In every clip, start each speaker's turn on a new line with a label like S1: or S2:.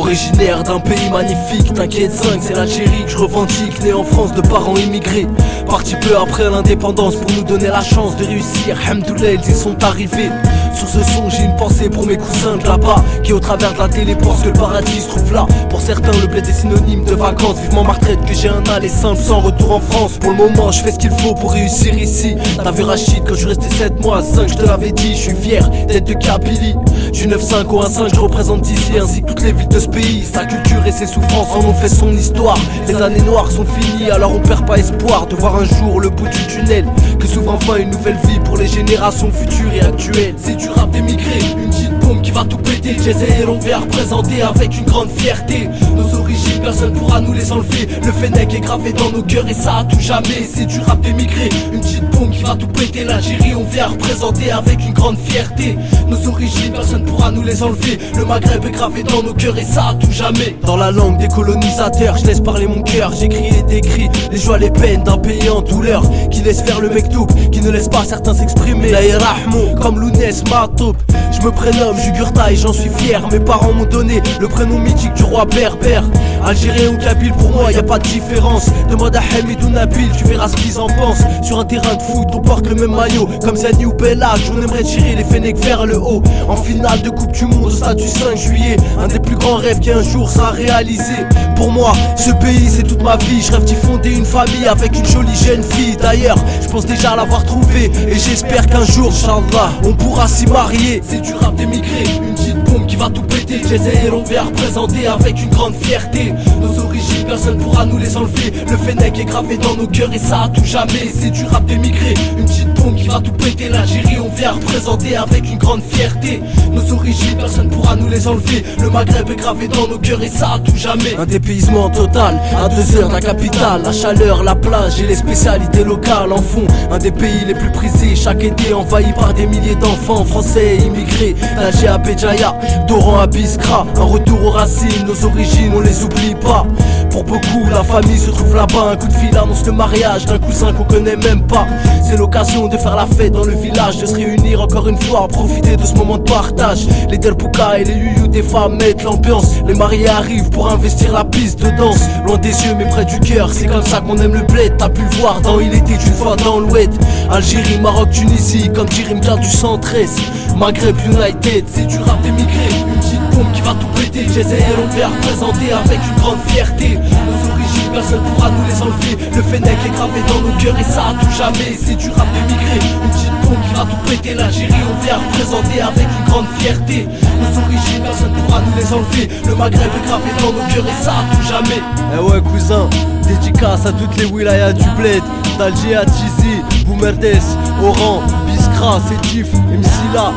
S1: Originaire d'un pays magnifique, t'inquiète 5, c'est l'Algérie que je revendique. Né en France de parents immigrés, parti peu après l'indépendance pour nous donner la chance de réussir. Hamdoulah, ils y sont arrivés. Sur ce son j'ai une pensée pour mes cousins de là-bas, qui au travers de la télé pensent que le paradis se trouve là. Pour certains le bled est synonyme de vacances. Vivement ma retraite que j'ai un aller simple sans retour en France. Pour le moment je fais ce qu'il faut pour réussir ici. T'as vu Rachid quand je restais 7 mois 5, je te l'avais dit, je suis fier d'être de Kabylie. Du 9-5 au 1-5 je représente ici, ainsi que toutes les villes de ce pays. Sa culture et ses souffrances en ont fait son histoire. Les années noires sont finies, alors on perd pas espoir de voir un jour le bout du tunnel, que s'ouvre enfin une nouvelle vie pour les générations futures et actuelles. C'est du rap d'émigré, une petite bombe qui va tout péter. Jay-Z on vient représenter avec une grande fierté. Nos origines personne pourra nous les enlever. Le Fennec est gravé dans nos cœurs et ça à tout jamais. C'est du rap d'émigré, une petite bombe qui va tout péter. L'Algérie on vient représenter avec une grande fierté. Nos origines personne pourra nous les enlever. Le Maghreb est gravé dans nos cœurs et ça à tout jamais. Dans la langue des colonisateurs, je laisse parler mon cœur. J'écris et décris les joies, les peines d'un pays en douleur, qui laisse faire le mektoub, qui ne laisse pas certains s'exprimer. La Rahmo, comme Lounès Matoub. Je me prénomme Jugurtha et j'en suis fier. Mes parents m'ont donné le prénom mythique du roi berbère. Algérien ou kabyle pour moi y a pas de différence. Demande à Hamid ou Nabil, tu verras ce qu'ils en pensent. Sur un terrain de foot on porte le même maillot, comme Zani ou Bellage. On aimerait tirer les Fennecs vers le haut. En finale de coupe du monde au stade du 5 juillet. Un des plus grands rêves qui un jour sera réalisé. Pour moi ce pays c'est toute ma vie. Je rêve d'y fonder une famille avec une jolie jeune fille. D'ailleurs je pense déjà l'avoir trouvée, et j'espère qu'un jour Inch'Allah on pourra s'y marier. C'est du rap d'émigré, une petite bombe qui va tout péter. Jay-Z on vient représenter avec une grande fierté. Nos origines personne pourra nous les enlever. Le Fennec est gravé dans nos cœurs et ça à tout jamais. C'est du rap d'émigré, une petite bombe qui va tout péter. L'Algérie on vient représenter avec une grande fierté. Nos origines personne pourra nous les enlever. Le Maghreb est gravé dans nos cœurs et ça à tout jamais. Un dépaysement total, à 2 heures de la capitale. La chaleur, la plage et les spécialités locales en font un des pays les plus prisés. Chaque été envahi par des milliers d'enfants français et immigrés. D'Alger à Béjaïa, d'Oran à Biskra. Un retour aux racines, nos origines on les oublie pas. Pour beaucoup la famille se trouve là-bas. Un coup de fil annonce le mariage d'un cousin qu'on connaît même pas. C'est l'occasion de faire la fête dans le village, de se réunir encore une fois, profiter de ce moment de partage. Les Delpouka et les Youyou des femmes mettent l'ambiance. Les mariés arrivent pour investir la piste de danse. Loin des yeux mais près du cœur, c'est comme ça qu'on aime le bled. T'as pu le voir dans Il était une fois dans l'Oued. Algérie, Maroc, Tunisie, comme Jirim vient du 113. Maghreb United, c'est du rap d'émigré, une petite bombe qui va tout péter. Jay-Z on vient représenter avec une grande fierté. Nos origines personne pourra nous les enlever. Le Fennec est gravé dans nos cœurs et ça à tout jamais. C'est du rap d'émigré, une petite bombe qui va tout péter. L'Algérie on vient représenter avec une grande fierté. Nos origines personne pourra nous les enlever. Le Maghreb est gravé dans nos cœurs et ça à tout jamais. Eh ouais cousin, dédicace à toutes les wilayas du bled. D'Alger à Tizi, Boumerdes, Oran, Biskra, Sétif, Msila,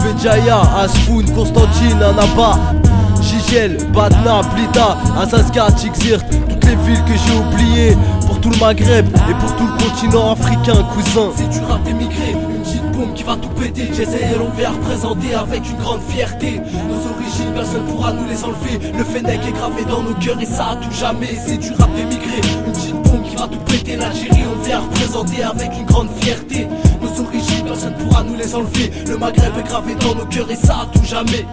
S1: Béjaïa, Asfoun, Constantine, Annaba, Gigel, Batna, Blida, Azaska, Tixir. Toutes les villes que j'ai oubliées. Pour tout le Maghreb et pour tout le continent africain cousin. C'est du rap d'émigré, une petite bombe qui va tout péter. Jay-Z on vient représenter avec une grande fierté. Nos origines personne pourra nous les enlever. Le Fennec est gravé dans nos cœurs et ça à tout jamais. C'est du rap d'émigré, une petite bombe qui va tout péter. L'Algérie on vient représenter avec une grande fierté. Nos origines personne pourra nous les enlever. Le Maghreb est gravé dans nos cœurs et ça à tout jamais.